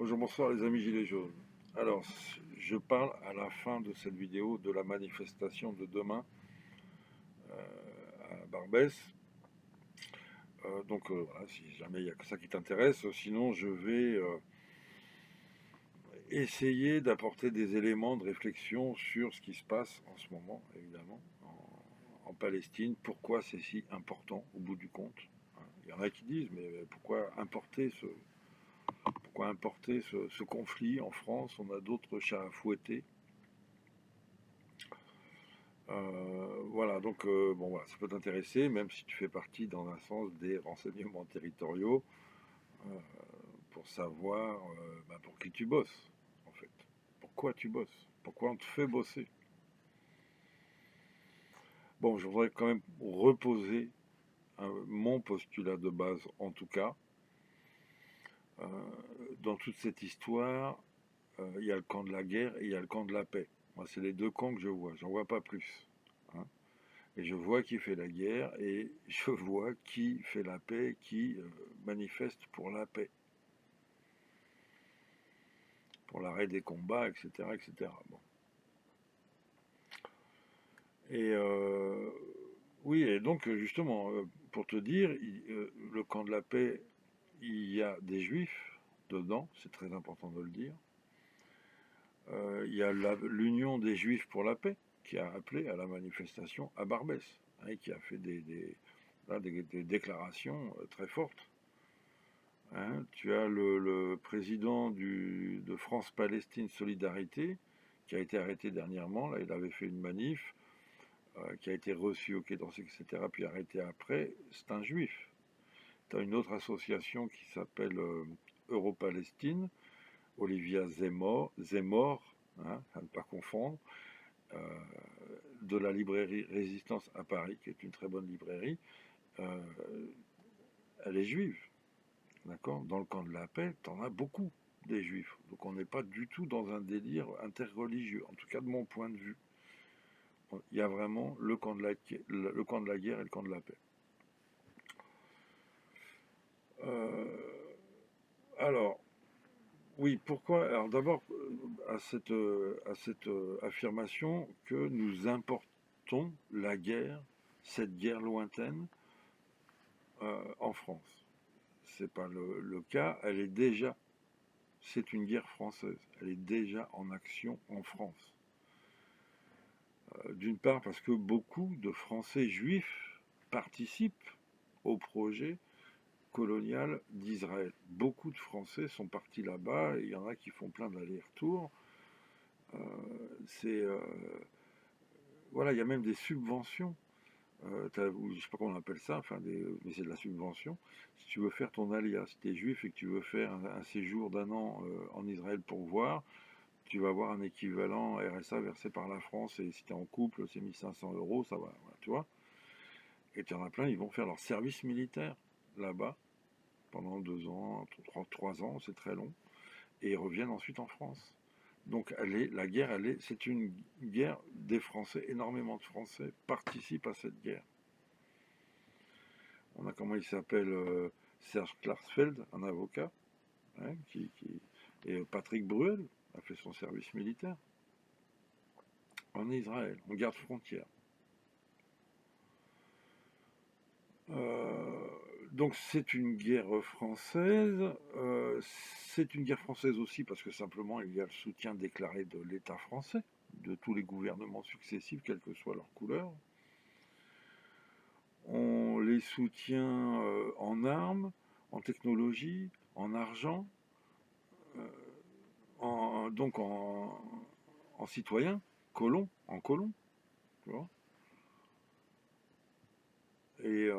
Bonjour, bonsoir les amis Gilets jaunes. Alors, je parle à la fin de cette vidéo de la manifestation de demain à Barbès. Voilà, si jamais il y a que ça qui t'intéresse, sinon je vais essayer d'apporter des éléments de réflexion sur ce qui se passe en ce moment, évidemment, en Palestine. Pourquoi c'est si important au bout du compte? Il y en a qui disent, mais pourquoi importer ce conflit en France? On a d'autres chats à fouetter. Voilà, bon, voilà, ça peut t'intéresser, même si tu fais partie, dans un sens, des renseignements territoriaux, euh, pour savoir pour qui tu bosses, en fait. Pourquoi tu bosses? Pourquoi on te fait bosser? Bon, je voudrais quand même reposer mon postulat de base, en tout cas. Euh, dans toute cette histoire, il y a le camp de la guerre et il y a le camp de la paix. Moi, c'est les deux camps que je vois, j'en vois pas plus. Hein. Et je vois qui fait la guerre et je vois qui fait la paix, qui manifeste pour la paix, pour l'arrêt des combats, etc. etc. Bon. Et oui, et donc justement, pour te dire, le camp de la paix, il y a des juifs dedans, c'est très important de le dire. Il y a l'Union des juifs pour la paix qui a appelé à la manifestation à Barbès, hein, et qui a fait des déclarations très fortes. Hein. Tu as le président de France-Palestine Solidarité qui a été arrêté dernièrement. Là, il avait fait une manif qui a été reçu au Quai d'Orsay, etc., puis arrêté après. C'est un juif. Tu as une autre association qui s'appelle Euro-Palestine, Olivia Zemmour, hein, à ne pas confondre, euh, de la librairie Résistance à Paris, qui est une très bonne librairie. Euh, Elle est juive. D'accord. Dans le camp de la paix, t'en as beaucoup des juifs. Donc on n'est pas du tout dans un délire interreligieux, en tout cas de mon point de vue. Il y a vraiment le camp de le camp de la guerre et le camp de la paix. Euh, alors, oui, pourquoi? Alors d'abord, à cette affirmation que nous importons la guerre, cette guerre lointaine, en France. C'est pas le cas, elle est déjà, c'est une guerre française, elle est déjà en action en France. D'une part parce que beaucoup de Français juifs participent au projet colonial d'Israël. Beaucoup de Français sont partis là-bas, il y en a qui font plein d'allers-retours. Euh, c'est voilà, il y a même des subventions. Je sais pas comment on appelle ça, mais c'est de la subvention. Si tu veux faire ton alia, si tu es juif et que tu veux faire un séjour d'un an en Israël pour voir, tu vas avoir un équivalent RSA versé par la France, et si tu es en couple, c'est 1 500 euros, ça va, voilà, tu vois. Et tu en as plein, ils vont faire leur service militaire là-bas pendant 2 ans, 3 ans, c'est très long, et ils reviennent ensuite en France. Donc la guerre, c'est une guerre des Français, énormément de Français participent à cette guerre. On a, comment il s'appelle, Serge Klarsfeld, un avocat, hein, et Patrick Bruel a fait son service militaire en Israël, en garde frontière. Euh, donc c'est une guerre française. C'est une guerre française aussi parce que simplement il y a le soutien déclaré de l'État français, de tous les gouvernements successifs, quelle que soit leur couleur. On les soutient en armes, en technologie, en argent, euh, en citoyens, en colons, tu vois. Et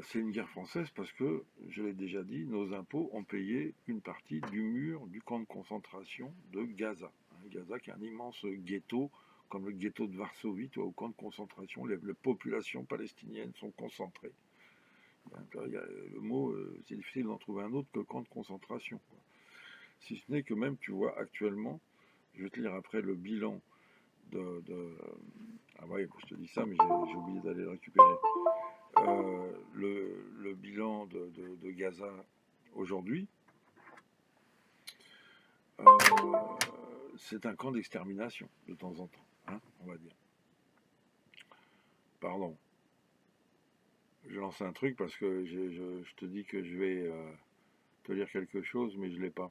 c'est une guerre française parce que, je l'ai déjà dit, nos impôts ont payé une partie du mur du camp de concentration de Gaza. Gaza qui est un immense ghetto, comme le ghetto de Varsovie, au camp de concentration, les populations palestiniennes sont concentrées. Le mot, c'est difficile d'en trouver un autre que camp de concentration, quoi. Si ce n'est que même, tu vois, actuellement, je vais te lire après le bilan ah ouais, je te dis ça, mais j'ai oublié d'aller le récupérer. Le bilan de Gaza aujourd'hui, c'est un camp d'extermination, de temps en temps, hein, on va dire. Pardon, je lance un truc parce que je te dis que je vais te lire quelque chose, mais je ne l'ai pas.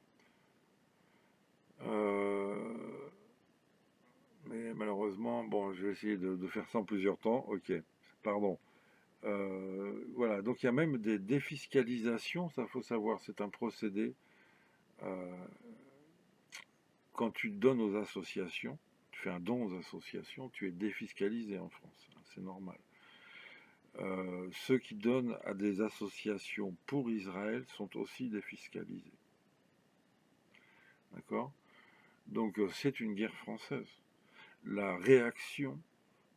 Euh, mais malheureusement, bon, je vais essayer de faire ça en plusieurs temps. Ok, pardon. Voilà, donc il y a même des défiscalisations, ça faut savoir, c'est un procédé. Euh, Quand tu donnes aux associations, tu fais un don aux associations, tu es défiscalisé en France, c'est normal. Ceux qui donnent à des associations pour Israël sont aussi défiscalisés. D'accord? Donc c'est une guerre française. La réaction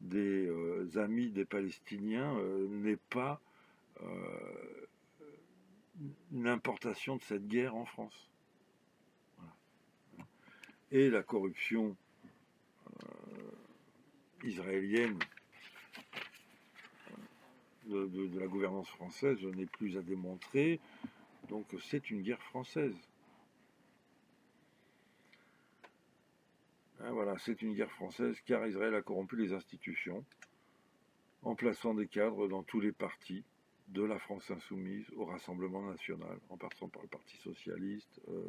des amis des Palestiniens n'est pas euh, une importation de cette guerre en France. Voilà. Et la corruption israélienne de la gouvernance française n'est plus à démontrer. Donc c'est une guerre française. Hein, voilà, c'est une guerre française car Israël a corrompu les institutions en plaçant des cadres dans tous les partis, de la France insoumise au Rassemblement national, en passant par le Parti socialiste, je ne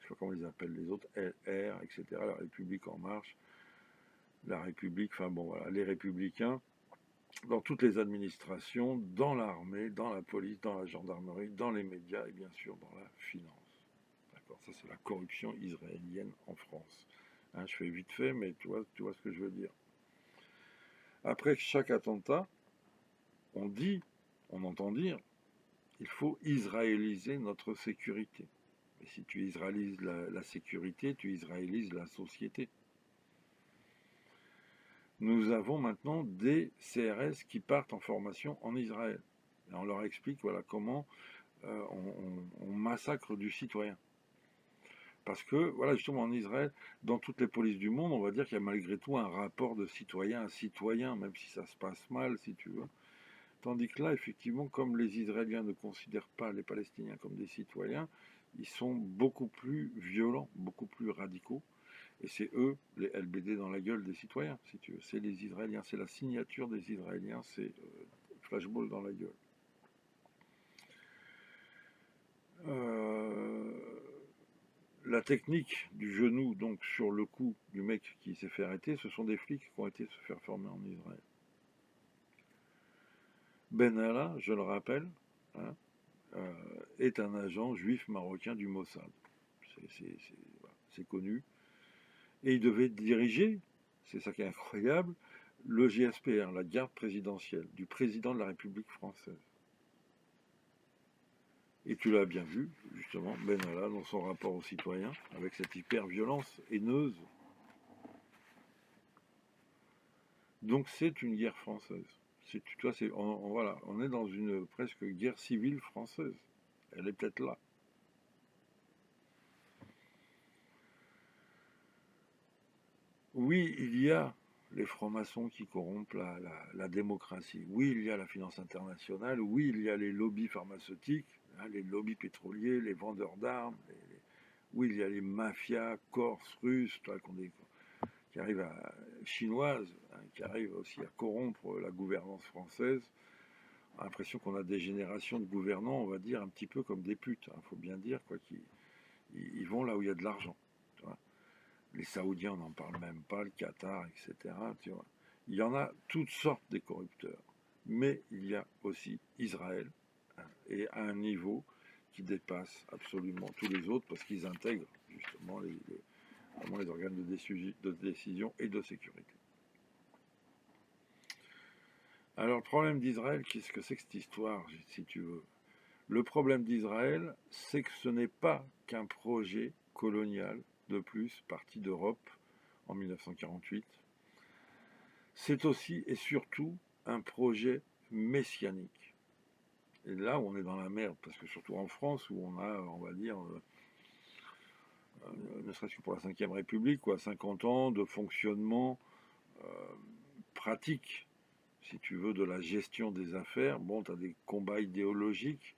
sais pas comment ils appellent les autres, LR, etc., la République en marche, la République, enfin bon voilà, les républicains, dans toutes les administrations, dans l'armée, dans la police, dans la gendarmerie, dans les médias et bien sûr dans la finance. D'accord, ça c'est la corruption israélienne en France. Hein, je fais vite fait, mais tu vois ce que je veux dire. Après chaque attentat, on entend dire, il faut israéliser notre sécurité. Et si tu israélises la sécurité, tu israélises la société. Nous avons maintenant des CRS qui partent en formation en Israël. Et on leur explique voilà, comment on massacre du citoyen. Parce que, voilà, justement, en Israël, dans toutes les polices du monde, on va dire qu'il y a malgré tout un rapport de citoyen à citoyen, même si ça se passe mal, si tu veux. Tandis que là, effectivement, comme les Israéliens ne considèrent pas les Palestiniens comme des citoyens, ils sont beaucoup plus violents, beaucoup plus radicaux. Et c'est eux, les LBD dans la gueule des citoyens, si tu veux. C'est les Israéliens, c'est la signature des Israéliens, c'est flashball dans la gueule. Euh, la technique du genou, donc sur le cou du mec qui s'est fait arrêter, ce sont des flics qui ont été se faire former en Israël. Ben Allah, je le rappelle, hein, est un agent juif marocain du Mossad. C'est connu. Et il devait diriger, c'est ça qui est incroyable, le GSPR, la garde présidentielle, du président de la République française. Et tu l'as bien vu, justement, Ben Allah, dans son rapport aux citoyens, avec cette hyper-violence haineuse. Donc c'est une guerre française. Tu vois, voilà, on est dans une presque guerre civile française. Elle est peut-être là. Oui, il y a les francs-maçons qui corrompent la démocratie. Oui, il y a la finance internationale. Oui, il y a les lobbies pharmaceutiques, hein, les lobbies pétroliers, les vendeurs d'armes. Oui, il y a les mafias corses, russes, qui arrivent chinoises, hein, qui arrivent aussi à corrompre la gouvernance française. On a l'impression qu'on a des générations de gouvernants, on va dire, un petit peu comme des putes. Il faut bien dire, quoi, ils vont là où il y a de l'argent. Les Saoudiens, on n'en parle même pas, le Qatar, etc. Tu vois. Il y en a toutes sortes des corrupteurs. Mais il y a aussi Israël, hein, et à un niveau qui dépasse absolument tous les autres parce qu'ils intègrent justement les organes de décision et de sécurité. Alors le problème d'Israël, qu'est-ce que c'est que cette histoire, si tu veux? Le problème d'Israël, c'est que ce n'est pas qu'un projet colonial de plus parti d'Europe en 1948. C'est aussi et surtout un projet messianique. Et là où on est dans la merde, parce que surtout en France, où on a, on va dire, ne serait-ce que pour la Ve République, quoi, 50 ans de fonctionnement euh, pratique, si tu veux, de la gestion des affaires. Bon, tu as des combats idéologiques,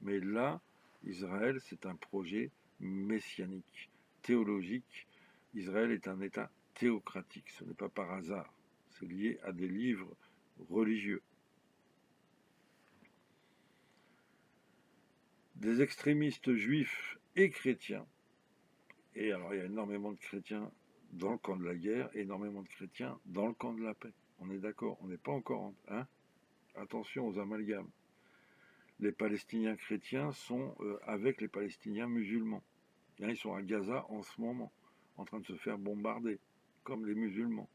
mais là, Israël, c'est un projet messianique. théologique. Israël est un État théocratique, ce n'est pas par hasard, c'est lié à des livres religieux. Des extrémistes juifs et chrétiens, et alors il y a énormément de chrétiens dans le camp de la guerre, énormément de chrétiens dans le camp de la paix. On est d'accord, on n'est pas encore en... Hein, attention aux amalgames. Les Palestiniens chrétiens sont avec les Palestiniens musulmans. Ils sont à Gaza en ce moment, en train de se faire bombarder, comme les musulmans.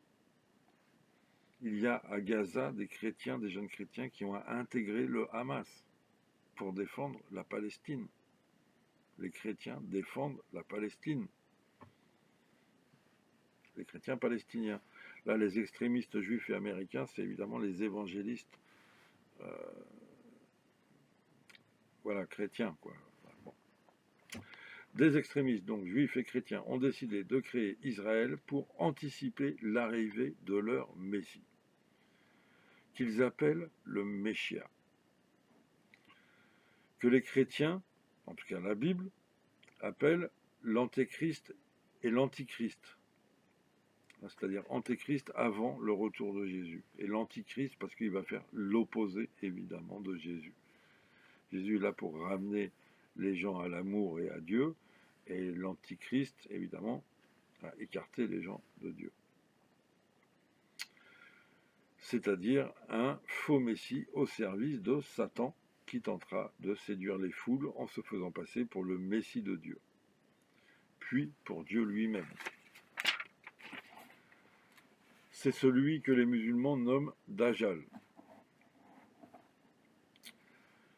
Il y a à Gaza des chrétiens, des jeunes chrétiens qui ont intégré le Hamas pour défendre la Palestine. Les chrétiens défendent la Palestine. Les chrétiens palestiniens. Là, les extrémistes juifs et américains, c'est évidemment les évangélistes, voilà, chrétiens, quoi. Bon. Des extrémistes, donc juifs et chrétiens, ont décidé de créer Israël pour anticiper l'arrivée de leur Messie, qu'ils appellent le Messia, que les chrétiens, en tout cas la Bible, appellent l'Antéchrist et l'Antichrist, c'est-à-dire Antéchrist avant le retour de Jésus, et l'Antichrist parce qu'il va faire l'opposé, évidemment, de Jésus. Jésus est là pour ramener les gens à l'amour et à Dieu, et l'Antichrist, évidemment, a écarté les gens de Dieu. C'est-à-dire un faux messie au service de Satan qui tentera de séduire les foules en se faisant passer pour le messie de Dieu, puis pour Dieu lui-même. C'est celui que les musulmans nomment Dajjal.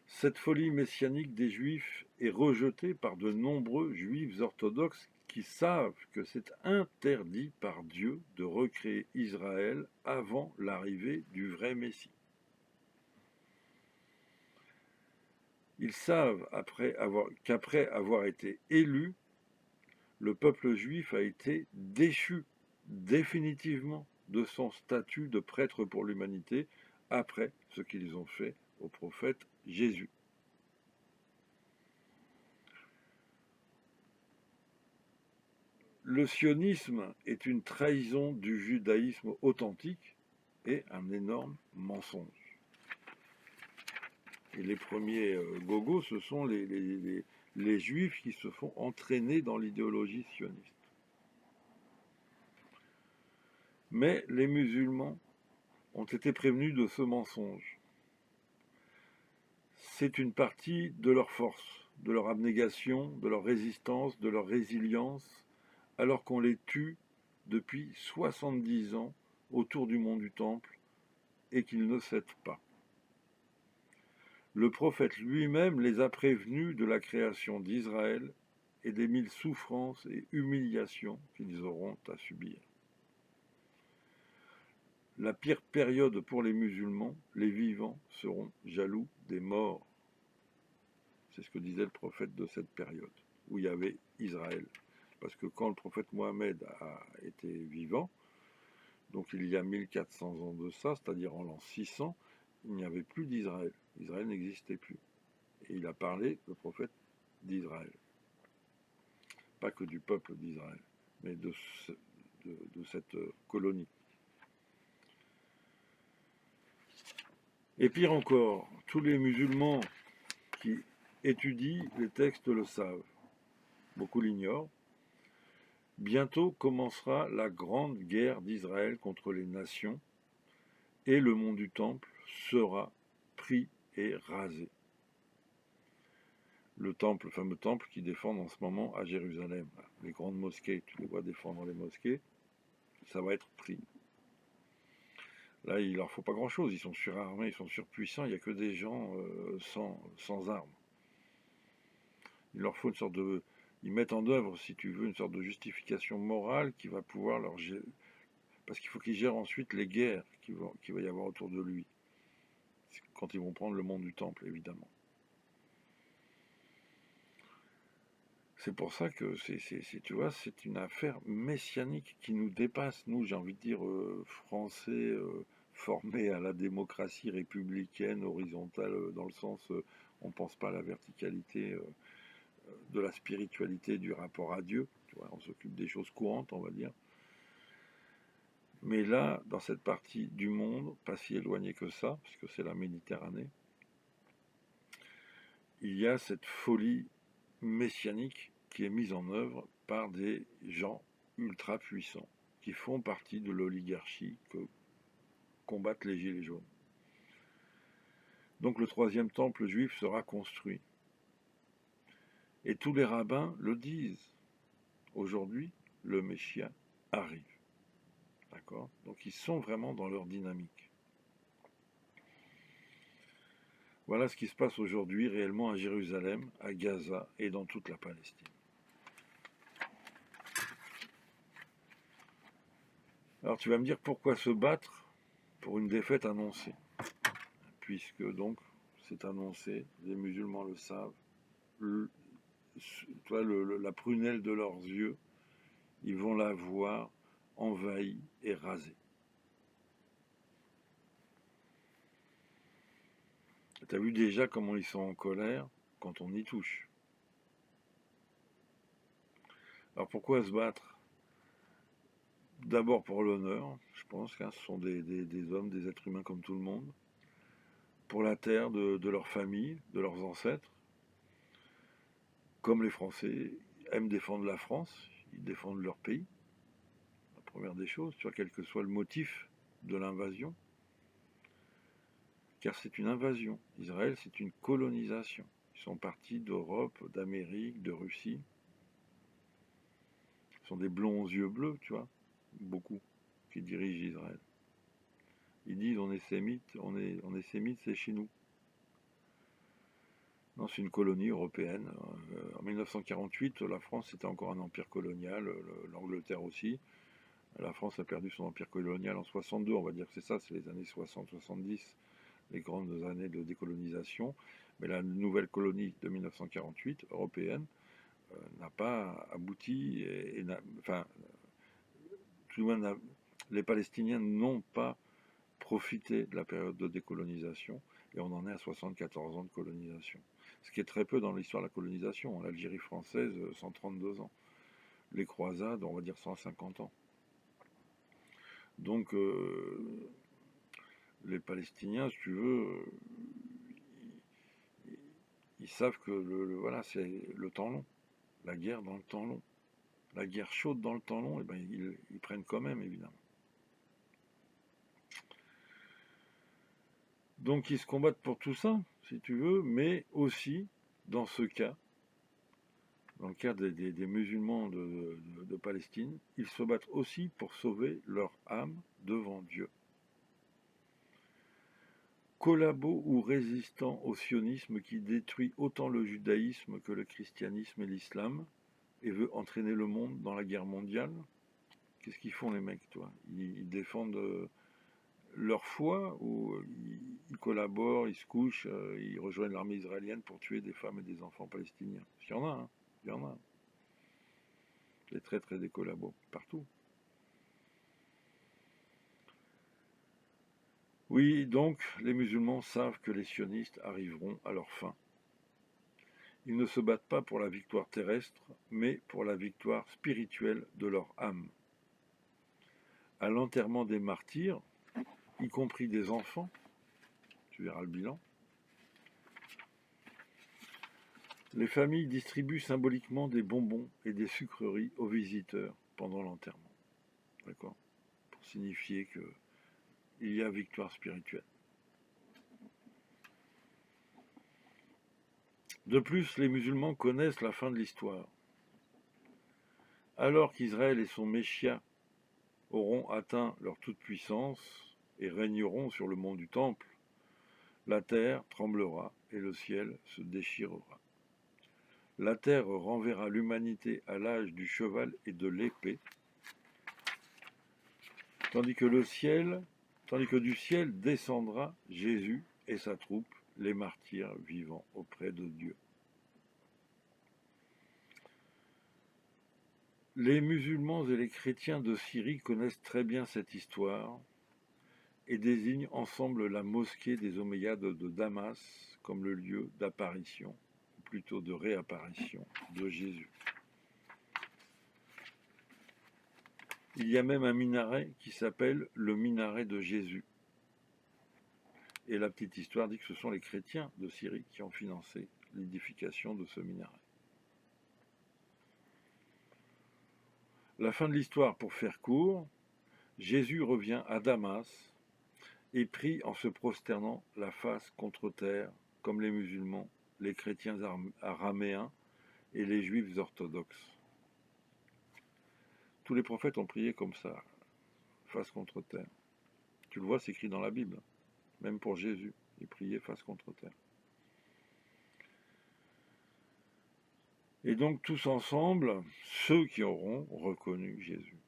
Cette folie messianique des Juifs est rejetée par de nombreux Juifs orthodoxes qui savent que c'est interdit par Dieu de recréer Israël avant l'arrivée du vrai Messie. Ils savent qu'après avoir été élu, le peuple juif a été déchu définitivement de son statut de prêtre pour l'humanité après ce qu'ils ont fait au prophète Jésus. Le sionisme est une trahison du judaïsme authentique et un énorme mensonge. Et les premiers gogos, ce sont les juifs qui se font entraîner dans l'idéologie sioniste. Mais les musulmans ont été prévenus de ce mensonge. C'est une partie de leur force, de leur abnégation, de leur résistance, de leur résilience, alors qu'on les tue depuis 70 ans autour du mont du Temple et qu'ils ne cèdent pas. Le prophète lui-même les a prévenus de la création d'Israël et des 1000 souffrances et humiliations qu'ils auront à subir. La pire période pour les musulmans, les vivants seront jaloux des morts. C'est ce que disait le prophète de cette période, où il y avait Israël. Parce que quand le prophète Mohammed a été vivant, donc il y a 1400 ans de ça, c'est-à-dire en l'an 600, il n'y avait plus d'Israël. Israël n'existait plus. Et il a parlé, le prophète, d'Israël. Pas que du peuple d'Israël, mais de cette colonie. Et pire encore, tous les musulmans qui étudient les textes le savent. Beaucoup l'ignorent. Bientôt commencera la grande guerre d'Israël contre les nations et le mont du Temple sera pris et rasé. Le temple, le fameux temple qui défendent en ce moment à Jérusalem. Les grandes mosquées, tu les vois défendre les mosquées, ça va être pris. Là, il leur faut pas grand-chose, ils sont surarmés, ils sont surpuissants, il n'y a que des gens sans armes. Il leur faut une sorte de... Ils mettent en œuvre, si tu veux, une sorte de justification morale qui va pouvoir leur... Parce qu'il faut qu'ils gèrent ensuite les guerres qu'il va y avoir autour de lui. Quand ils vont prendre le mont du Temple, évidemment. C'est pour ça que, tu vois, c'est une affaire messianique qui nous dépasse. Nous, j'ai envie de dire, Français, formés à la démocratie républicaine, horizontale, dans le sens, on ne pense pas à la verticalité de la spiritualité, du rapport à Dieu. Tu vois, on s'occupe des choses courantes, on va dire. Mais là, dans cette partie du monde, pas si éloignée que ça, puisque c'est la Méditerranée, il y a cette folie messianique qui est mise en œuvre par des gens ultra puissants, qui font partie de l'oligarchie que combattent les Gilets jaunes. Donc le troisième temple juif sera construit. Et tous les rabbins le disent. Aujourd'hui, le Messia arrive. D'accord ? Donc ils sont vraiment dans leur dynamique. Voilà ce qui se passe aujourd'hui réellement à Jérusalem, à Gaza et dans toute la Palestine. Alors tu vas me dire pourquoi se battre pour une défaite annoncée, puisque donc c'est annoncé, les musulmans le savent, la prunelle de leurs yeux, ils vont la voir envahie et rasée. Tu as vu déjà comment ils sont en colère quand on y touche. Alors pourquoi se battre? D'abord pour l'honneur, je pense que ce sont des hommes, des êtres humains comme tout le monde. Pour la terre de leur famille, de leurs ancêtres. Comme les Français aiment défendre la France, ils défendent leur pays. La première des choses, tu vois, quel que soit le motif de l'invasion. Car c'est une invasion. Israël, c'est une colonisation. Ils sont partis d'Europe, d'Amérique, de Russie. Ce sont des blonds aux yeux bleus, tu vois, beaucoup, qui dirigent Israël. Ils disent on est sémites, sémites, c'est chez nous. Non, c'est une colonie européenne. En 1948, la France était encore un empire colonial, l'Angleterre aussi. La France a perdu son empire colonial en 62, on va dire que c'est ça, c'est les années 60-70, les grandes années de décolonisation. Mais la nouvelle colonie de 1948, européenne, n'a pas abouti, tout le monde les Palestiniens n'ont pas profité de la période de décolonisation, et on en est à 74 ans de colonisation. Ce qui est très peu dans l'histoire de la colonisation. L'Algérie française, 132 ans. Les croisades, on va dire 150 ans. Donc, les Palestiniens, si tu veux, ils savent que voilà, c'est le temps long. La guerre dans le temps long. La guerre chaude dans le temps long, eh ben, ils prennent quand même, évidemment. Donc, ils se combattent pour tout ça, si tu veux, mais aussi, dans ce cas, dans le cas des musulmans de Palestine, ils se battent aussi pour sauver leur âme devant Dieu. Collabos ou résistants au sionisme qui détruit autant le judaïsme que le christianisme et l'islam et veut entraîner le monde dans la guerre mondiale, qu'est-ce qu'ils font les mecs, toi? Ils défendent leur foi ou ils collaborent, ils se couchent, ils rejoignent l'armée israélienne pour tuer des femmes et des enfants palestiniens? Il y en a, hein, il y en a. Les traîtres et des collabos, partout. Oui, donc les musulmans savent que les sionistes arriveront à leur fin. Ils ne se battent pas pour la victoire terrestre, mais pour la victoire spirituelle de leur âme. À l'enterrement des martyrs, y compris des enfants, tu verras le bilan, les familles distribuent symboliquement des bonbons et des sucreries aux visiteurs pendant l'enterrement. D'accord ? Pour signifier qu'il y a victoire spirituelle. De plus, les musulmans connaissent la fin de l'histoire. Alors qu'Israël et son Messia auront atteint leur toute-puissance et régneront sur le mont du Temple, la terre tremblera et le ciel se déchirera. La terre renverra l'humanité à l'âge du cheval et de l'épée, tandis que du ciel descendra Jésus et sa troupe, les martyrs vivant auprès de Dieu. Les musulmans et les chrétiens de Syrie connaissent très bien cette histoire et désignent ensemble la mosquée des Omeyyades de Damas comme le lieu d'apparition plutôt de réapparition de Jésus. Il y a même un minaret qui s'appelle le minaret de Jésus. Et la petite histoire dit que ce sont les chrétiens de Syrie qui ont financé l'édification de ce minaret. La fin de l'histoire, pour faire court, Jésus revient à Damas et prie en se prosternant la face contre terre, comme les musulmans, les chrétiens araméens et les juifs orthodoxes. Tous les prophètes ont prié comme ça, face contre terre. Tu le vois, c'est écrit dans la Bible. Même pour Jésus, il priait face contre terre. Et donc tous ensemble, ceux qui auront reconnu Jésus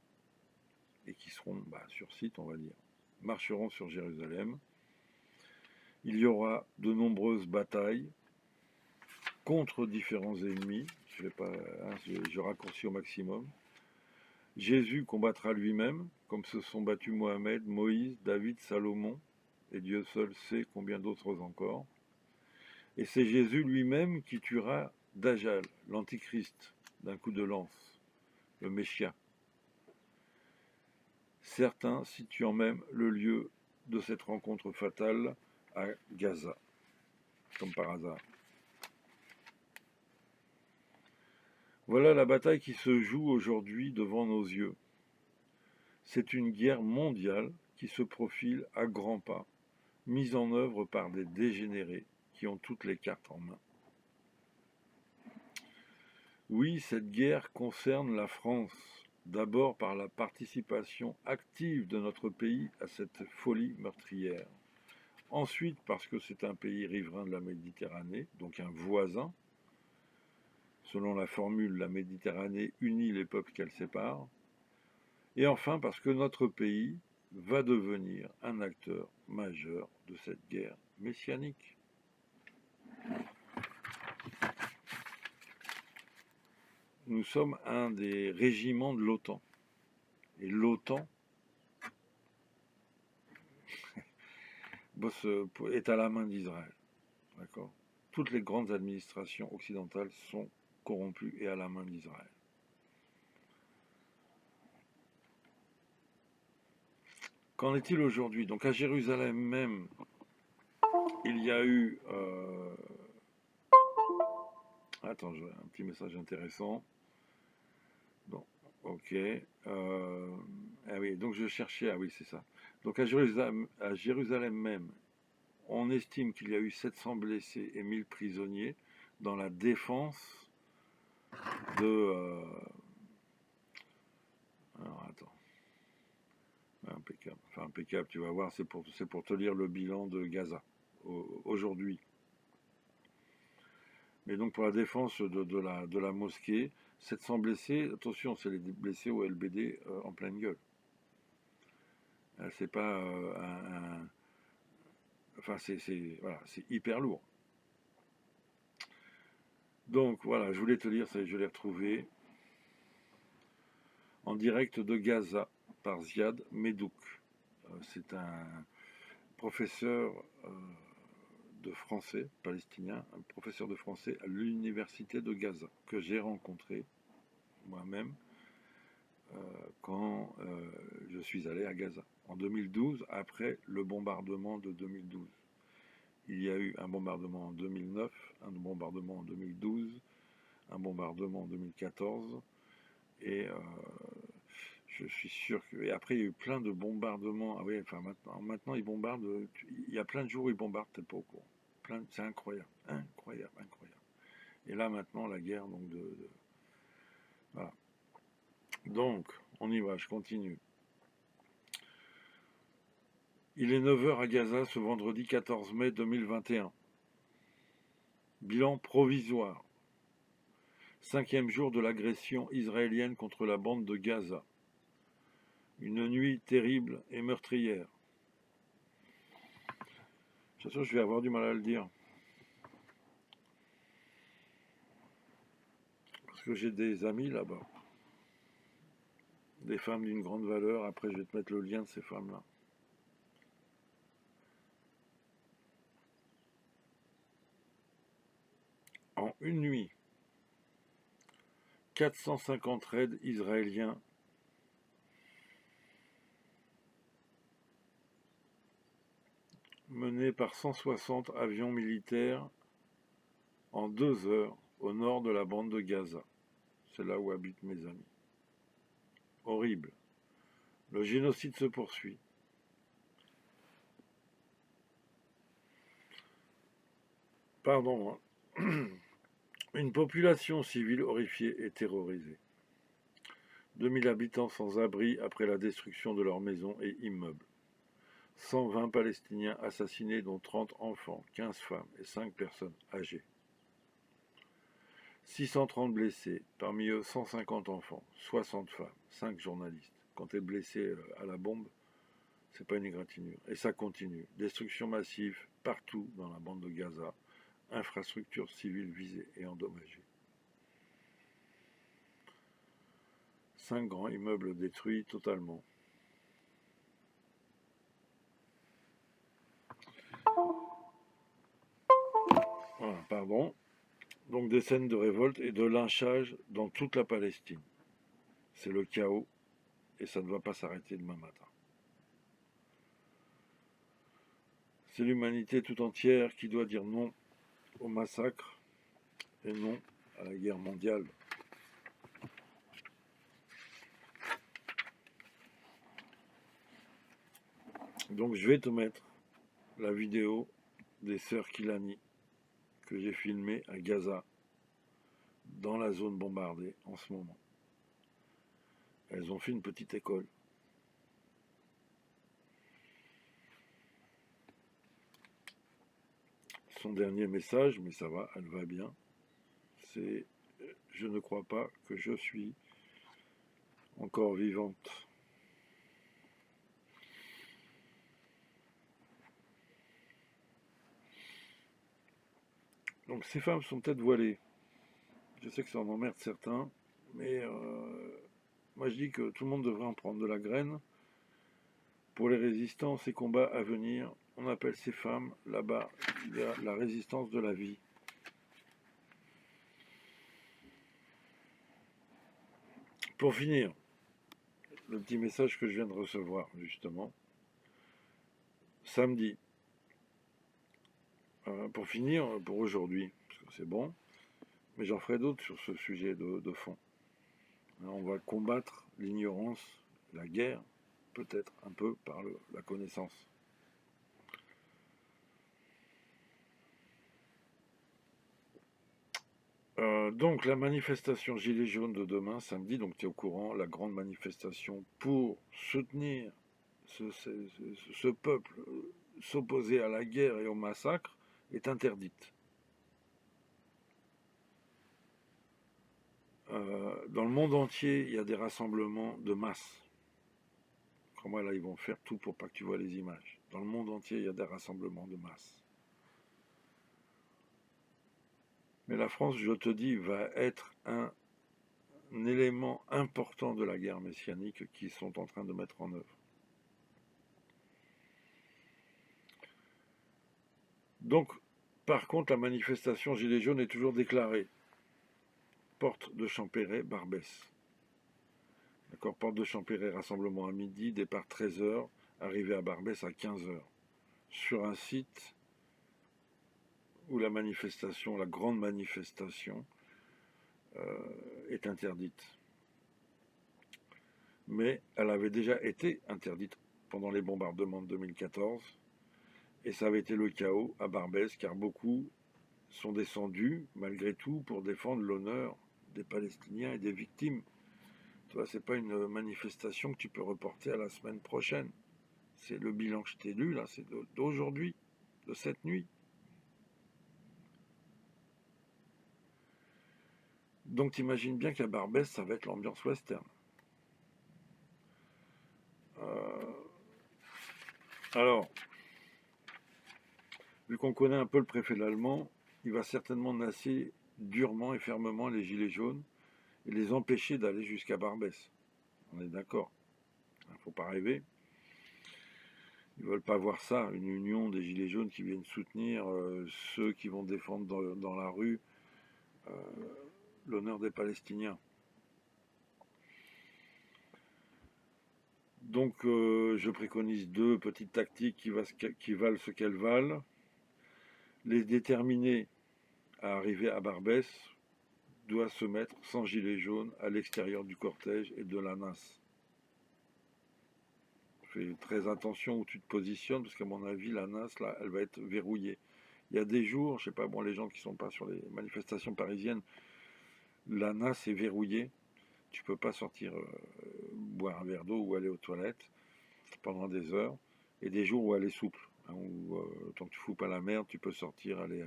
et qui seront sur site, on va dire, marcheront sur Jérusalem. Il y aura de nombreuses batailles contre différents ennemis. Je raccourcis au maximum. Jésus combattra lui-même, comme se sont battus Mohamed, Moïse, David, Salomon, et Dieu seul sait combien d'autres encore. Et c'est Jésus lui-même qui tuera Dajjal, l'antichrist, d'un coup de lance, le Messia. Certains situant même le lieu de cette rencontre fatale à Gaza, comme par hasard. Voilà la bataille qui se joue aujourd'hui devant nos yeux. C'est une guerre mondiale qui se profile à grands pas, mise en œuvre par des dégénérés qui ont toutes les cartes en main. Oui, cette guerre concerne la France, d'abord par la participation active de notre pays à cette folie meurtrière. Ensuite, parce que c'est un pays riverain de la Méditerranée, donc un voisin. Selon la formule, la Méditerranée unit les peuples qu'elle sépare. Et enfin, parce que notre pays va devenir un acteur majeur de cette guerre messianique. Nous sommes un des régiments de l'OTAN. Et l'OTAN est à la main d'Israël. D'accord ? Toutes les grandes administrations occidentales sont corrompues et à la main d'Israël. Qu'en est-il aujourd'hui ? Donc à Jérusalem même, il y a eu... Attends, j'ai un petit message intéressant. Bon, ok. Ah oui, donc je cherchais... Ah oui, c'est ça. Donc à Jérusalem même, on estime qu'il y a eu 700 blessés et 1000 prisonniers dans la défense de... Alors, attends. Impeccable. Enfin, impeccable, tu vas voir, c'est pour te lire le bilan de Gaza, aujourd'hui. Mais donc, pour la défense de la mosquée, 700 blessés, attention, c'est les blessés au LBD en pleine gueule. C'est pas Enfin, voilà, c'est hyper lourd. Donc, voilà, je voulais te lire, je l'ai retrouvé en direct de Gaza par Ziad Medouk. C'est un professeur de français palestinien, un professeur de français à l'université de Gaza, que j'ai rencontré moi-même quand je suis allé à Gaza, en 2012, après le bombardement de 2012. Il y a eu un bombardement en 2009, un bombardement en 2012, un bombardement en 2014, et je suis sûr que... Et après, il y a eu plein de bombardements. Ah oui, enfin, maintenant ils bombardent... Il y a plein de jours où ils bombardent, t'es pas au courant. C'est incroyable, incroyable, incroyable. Et là, maintenant, la guerre, donc, Voilà. Donc, on y va, je continue. Il est 9h à Gaza ce vendredi 14 mai 2021. Bilan provisoire. 5e jour de l'agression israélienne contre la bande de Gaza. Une nuit terrible et meurtrière. De toute façon, je vais avoir du mal à le dire. Parce que j'ai des amis là-bas. Des femmes d'une grande valeur. Après, je vais te mettre le lien de ces femmes-là. En une nuit, 450 raids israéliens menés par 160 avions militaires en 2 heures au nord de la bande de Gaza. C'est là où habitent mes amis. Horrible. Le génocide se poursuit. Pardon. Une population civile horrifiée et terrorisée. 2000 habitants sans abri après la destruction de leurs maisons et immeubles. 120 Palestiniens assassinés, dont 30 enfants, 15 femmes et 5 personnes âgées. 630 blessés, parmi eux 150 enfants, 60 femmes, 5 journalistes. Quand tu es blessé à la bombe, c'est pas une égratignure. Et ça continue. Destruction massive partout dans la bande de Gaza. Infrastructures civiles visées et endommagées. 5 grands immeubles détruits totalement. Voilà, pardon. Donc des scènes de révolte et de lynchage dans toute la Palestine. C'est le chaos et ça ne va pas s'arrêter demain matin. C'est l'humanité tout entière qui doit dire non au massacre et non à la guerre mondiale. Donc je vais te mettre la vidéo des sœurs Kilani que j'ai filmée à Gaza, dans la zone bombardée en ce moment. Elles ont fait une petite école. Son dernier message, mais ça va, elle va bien, c'est « Je ne crois pas que je suis encore vivante ». Donc ces femmes sont peut-être voilées. Je sais que ça en emmerde certains, mais moi je dis que tout le monde devrait en prendre de la graine. Pour les résistances et combats à venir, on appelle ces femmes là-bas la résistance de la vie. Pour finir, le petit message que je viens de recevoir justement, samedi. Pour finir, pour aujourd'hui, parce que c'est bon, mais j'en ferai d'autres sur ce sujet de fond. On va combattre l'ignorance, la guerre, peut-être un peu par la connaissance. Donc la manifestation Gilets jaunes de demain, samedi, donc tu es au courant, la grande manifestation pour soutenir ce peuple, s'opposer à la guerre et au massacre, est interdite. Dans le monde entier, il y a des rassemblements de masse. Comment là, ils vont faire tout pour pas que tu vois les images. Dans le monde entier, il y a des rassemblements de masse. Mais la France, je te dis, va être un élément important de la guerre messianique qu'ils sont en train de mettre en œuvre. Donc, par contre, la manifestation Gilets jaunes est toujours déclarée. Porte de Champéret, Barbès. D'accord, porte de Champéret, rassemblement à midi, départ 13h, arrivée à Barbès à 15h. Sur un site où la manifestation, la grande manifestation, est interdite. Mais elle avait déjà été interdite pendant les bombardements de 2014, et ça avait été le chaos à Barbès, car beaucoup sont descendus, malgré tout, pour défendre l'honneur des Palestiniens et des victimes. Tu vois, c'est pas une manifestation que tu peux reporter à la semaine prochaine. C'est le bilan que je t'ai lu, là, c'est d'aujourd'hui, de cette nuit. Donc t'imagines bien qu'à Barbès, ça va être l'ambiance western. Alors, vu qu'on connaît un peu le préfet l'allemand, il va certainement nasser durement et fermement les gilets jaunes et les empêcher d'aller jusqu'à Barbès. On est d'accord. Il ne faut pas rêver. Ils ne veulent pas voir ça, une union des gilets jaunes qui viennent soutenir ceux qui vont défendre dans la rue l'honneur des Palestiniens. Donc, je préconise deux petites tactiques qui valent ce qu'elles valent. Les déterminés à arriver à Barbès doivent se mettre sans gilet jaune à l'extérieur du cortège et de la NAS. Fais très attention où tu te positionnes, parce qu'à mon avis, la NAS, là, elle va être verrouillée. Il y a des jours, je sais pas, bon, les gens qui sont pas sur les manifestations parisiennes, la NAS est verrouillée. Tu peux pas sortir boire un verre d'eau ou aller aux toilettes pendant des heures. Et des jours où elle est souple, hein, où tant que tu fous pas la merde, tu peux sortir, aller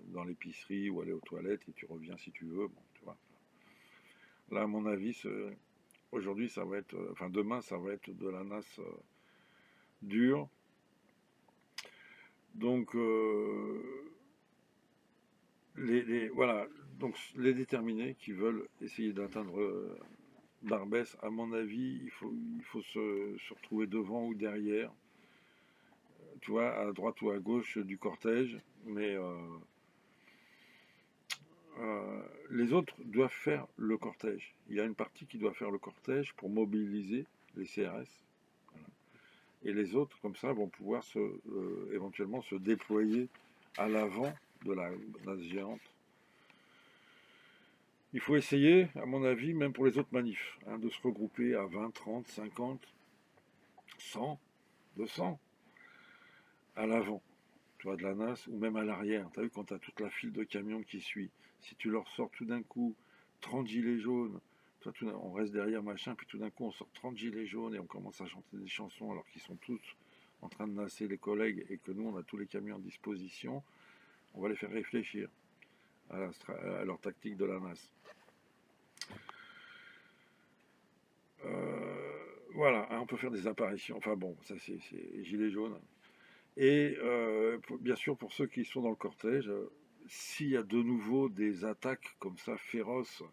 dans l'épicerie ou aller aux toilettes et tu reviens si tu veux. Bon, tu vois. Là, à mon avis, aujourd'hui, ça va être, enfin demain, ça va être de la NAS dure. Donc, voilà, donc les déterminés qui veulent essayer d'atteindre Barbès, à mon avis, il faut se retrouver devant ou derrière, tu vois, à droite ou à gauche du cortège, mais les autres doivent faire le cortège. Il y a une partie qui doit faire le cortège pour mobiliser les CRS. Voilà. Et les autres, comme ça, vont pouvoir éventuellement se déployer à l'avant de la NAS géante. Il faut essayer, à mon avis, même pour les autres manifs, hein, de se regrouper à 20, 30, 50, 100, 200 à l'avant, tu vois, de la NAS, ou même à l'arrière. Tu as vu, quand tu as toute la file de camions qui suit, si tu leur sors tout d'un coup 30 gilets jaunes, toi, on reste derrière, machin, puis tout d'un coup, on sort 30 gilets jaunes et on commence à chanter des chansons alors qu'ils sont tous en train de nasser les collègues et que nous, on a tous les camions à disposition, on va les faire réfléchir à leur tactique de la NAS. Voilà, hein, on peut faire des apparitions. Enfin bon, ça c'est gilet jaune. Et bien sûr, pour ceux qui sont dans le cortège, s'il y a de nouveau des attaques comme ça féroces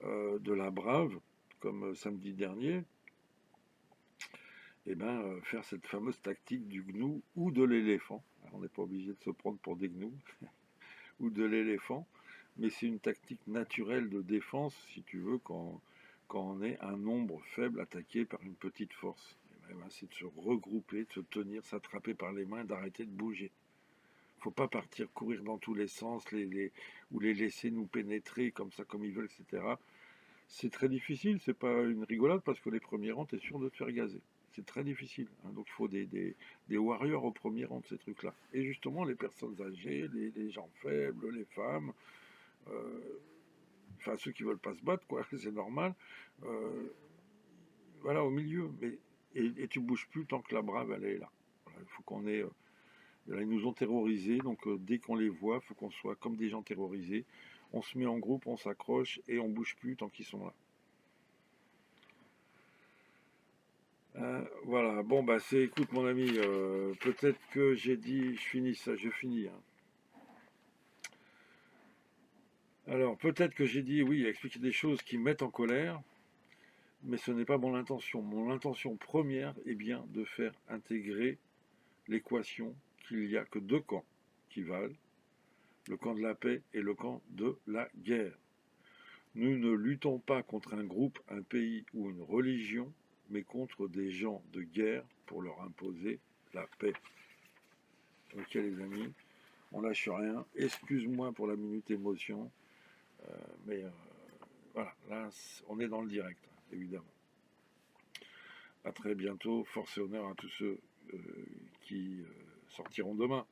de la Brave, comme samedi dernier, eh ben, faire cette fameuse tactique du gnou ou de l'éléphant. Alors, on n'est pas obligé de se prendre pour des gnous ou de l'éléphant, mais c'est une tactique naturelle de défense, si tu veux, quand on est un nombre faible attaqué par une petite force. Eh ben, c'est de se regrouper, de se tenir, s'attraper par les mains, d'arrêter de bouger. Il ne faut pas partir courir dans tous les sens, ou les laisser nous pénétrer comme ça, comme ils veulent, etc. C'est très difficile, c'est pas une rigolade, parce que les premiers rangs, tu es sûr de te faire gazer. C'est très difficile, hein. Donc il faut des warriors au premier rang de ces trucs-là. Et justement, les personnes âgées, les gens faibles, les femmes, euh, enfin ceux qui veulent pas se battre, quoi, c'est normal. Euh, voilà, au milieu. Et tu bouges plus tant que la Brave, elle est là. Voilà, il faut qu'on ait... Là, ils nous ont terrorisés, donc dès qu'on les voit, il faut qu'on soit comme des gens terrorisés. On se met en groupe, on s'accroche et on bouge plus tant qu'ils sont là. Voilà, bon bah écoute mon ami, peut-être que j'ai dit, je finis, hein. Alors peut-être que j'ai dit, oui, expliquer des choses qui mettent en colère, mais ce n'est pas mon intention. Mon intention première est bien de faire intégrer l'équation qu'il n'y a que deux camps qui valent, le camp de la paix et le camp de la guerre. Nous ne luttons pas contre un groupe, un pays ou une religion, mais contre des gens de guerre pour leur imposer la paix. Ok les amis, on lâche rien. Excuse-moi pour la minute émotion, mais voilà, là on est dans le direct, évidemment. À très bientôt, force et honneur à tous ceux qui sortiront demain.